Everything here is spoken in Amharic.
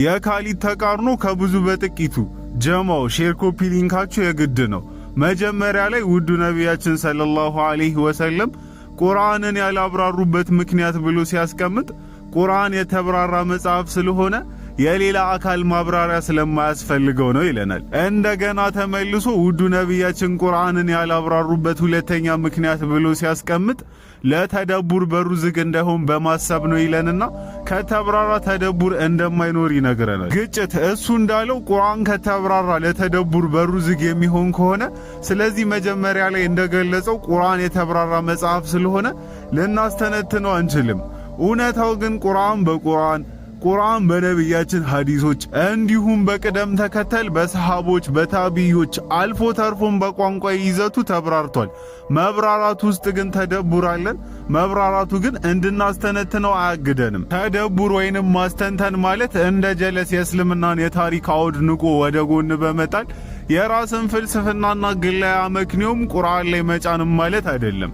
የካሊድ ተቃርኖ ከብዙ በጥቂቱ ጀማው ሼር ኮፒ ሊንካችሁ የግድ ነው። መጀመሪያ ላይ ውዱ ነቢያችን ሰለላሁ ዐለይሂ ወሰለም ቁርአንን ያላብራሩበት ምክንያት ብሎ ሲያስቀምጥ ቁርአን የተብራራ መጽሐፍ ስለሆነ የሌላ አካል ማብራሪያ ስለማያስፈልገው ነው ይለናል። እንደገና ተመልሶ ውዱ ነቢያችን ቁርአንን ያላብራሩበት ሁለተኛ ምክንያት ብሎ ሲያስቀምጥ ለተደቡር በሩ ዝግ እንዳይሆን በማሰብ ነው ይለንና ከተብራራ ተደቡር እንደማይኖር ይነግረናል። ግጭት እሱ እንዳለው ቁርአን ከተብራራ ለተደቡር በሩ ዝግ የሚሆን ከሆነ ስለዚህ መጀመሪያ ላይ እንደገለጸው ቁርአን የተብራራ መጽሐፍ ስለሆነ ልናስተነትነው አንችልም። እውነታው ግን ቁርአን በቁርአን ቁርአን በነቢያችን ሐዲሶች እንዲሁም በቅደም ተከተል በሰሃቦች በታቢዮች አልፎ ተርፎም በቋንቋ ይዘቱ ተብራርቷል። መብራራቱ ውስጥ ግን ተደቡር አለን። መብራራቱ ግን እንድናስተነትነው አያግደንም። ተደቡር ወይንም ማስተንተን ማለት እንደ ጀለስ የእስልምናን የታሪክ አውድ ንቆ ወደ ጎን በመጣል የራስን ፍልስፍናና ግላዊ አመክንዮም ቁርአን ላይ መጫንም ማለት አይደለም።